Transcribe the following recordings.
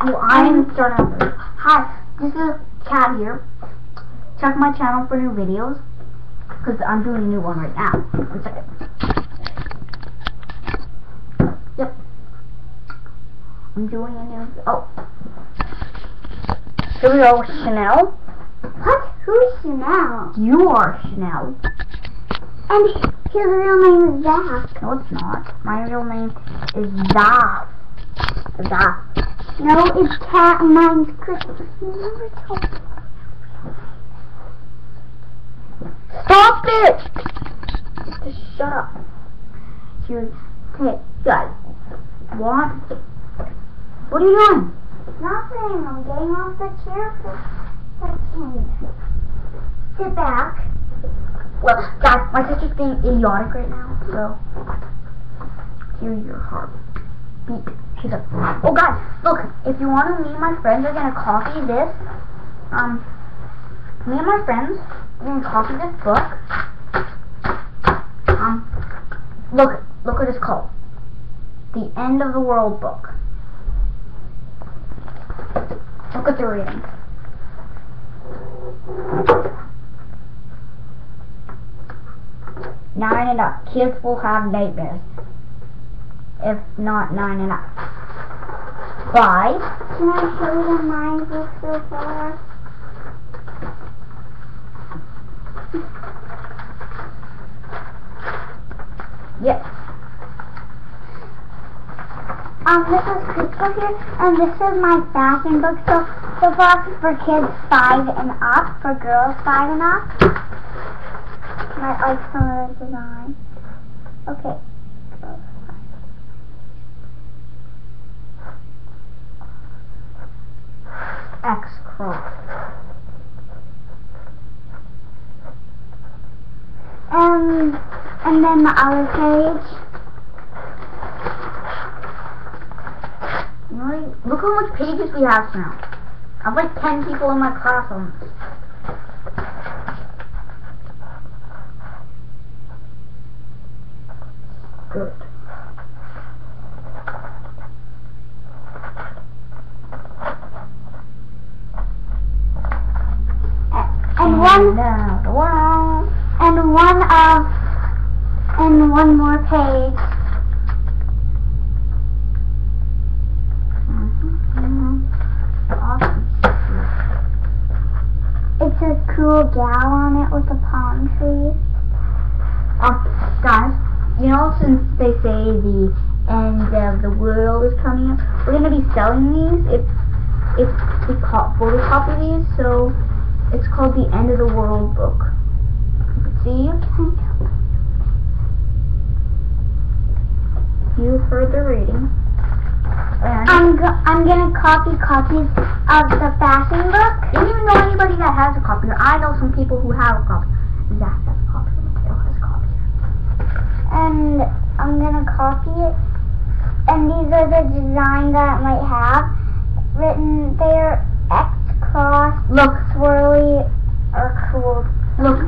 Well, I'm starting off. Hi, this is Kat here. Check my channel for new videos, because I'm doing a new one right now. 1 second. Yep. I'm doing a new... Oh. Here we go, Chanel. What? Who's Chanel? You are Chanel. And his real name is Zach. No, it's not. My real name is Zach. Zach. No, it's Kat and mine's Christopher. You never told me. Stop it! Just shut up. Here, hey, guys. What are you doing? Nothing. I'm getting off the chair for a second. Sit back. Well, guys, my sister's being idiotic right now, so hear your heart beat. She's like, oh guys, look, if you want to, me and my friends are gonna copy this. Me and my friends are gonna copy this book. Look what it's called. The End of the World book. Look at the reading. Nine and up. Kids will have nightmares. If not 9 and up. 5. Can I show them my book so far? Yes. This is Crystal here, and this is my fashion book. So far for kids 5 and up, for girls 5 and up. I like some of the design. Okay. X cross. And then the other page. Look how much pages we have now. I have like 10 people in my class on this. Good. And one more page. It's a cool gal on it with a palm tree. Guys, you know, since they say the end of the world is coming up, we're gonna be selling these if we photocopy these. So it's called the End of the World book. See? You heard the reading. I'm gonna copy copies of the fashion book. You don't even know anybody that has a copy. I know some people who have a copy. Zach has a copy. Mateo has a copy. And I'm gonna copy it. And these are the designs that it might have. Written there, X cross, look, swirly, or cool. Look.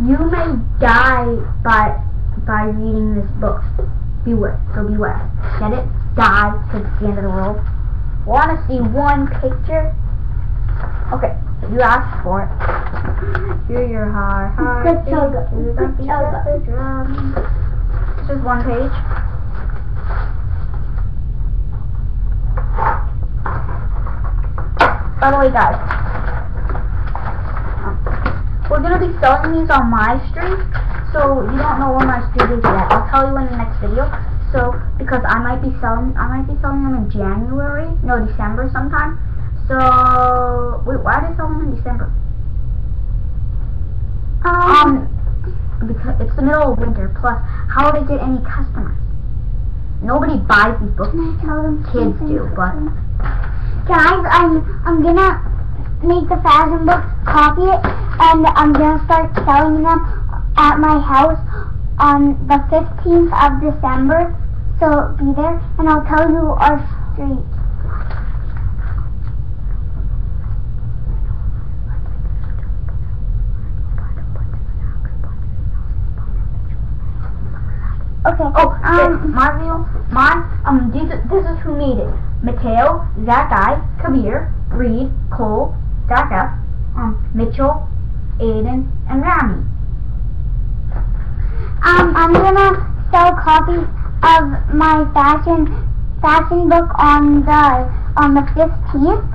You may die by reading this book. Beware. So beware. Get it? Die, because it's the end of the world. Want to see one picture? Okay, you asked for it. Hear your heart. Good job. This is one page. By the way, guys, we're going to be selling these on my street, so you don't know where my street is yet. I'll tell you in the next video. So, because I might be selling them in December sometime. So, wait, why did I sell them in December? Because it's the middle of winter, plus, how would I get any customers? Nobody buys these books. Kids do, but... Guys, I'm gonna make the fashion book, copy it, and I'm gonna start selling them at my house on the 15th of December. So be there, and I'll tell you our street. Okay. Oh, this is who made it. Mateo, Zach I, Kabir, Reed, Cole, Zach F, Mitchell, Aiden, and Rami. I'm gonna sell copies of my fashion book on the 15th.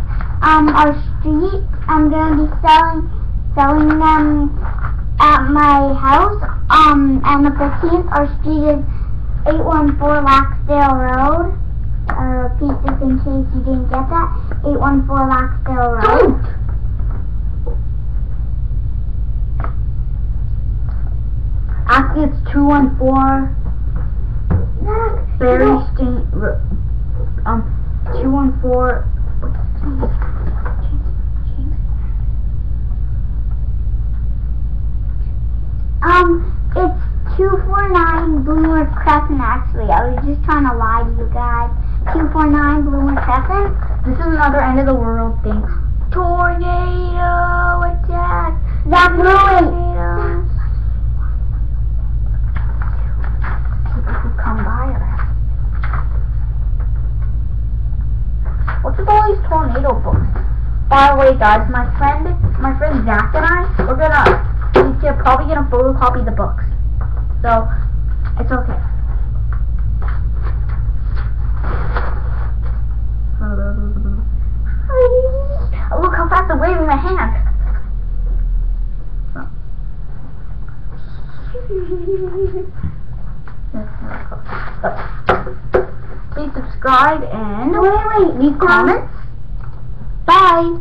Our street, I'm gonna be selling them at my house. On the 15th, our street is 814 Laxdale Road. Repeat just in case you didn't get that. 814 Laxdale Road. Actually, it's 214 Berry Street. 214. It's 249 Bloomer Crescent, actually. I was just trying to lie to you guys. 249 Bloomer Crescent. This is another end of the world thing. Tornado attack! That blew. People who come by us. What's with all these tornado books? By the way, guys, my friend Zach and I, we're probably gonna photocopy the books. So, it's okay. Look how fast I'm waving my hand. Please subscribe and Wait. leave comments. Bye.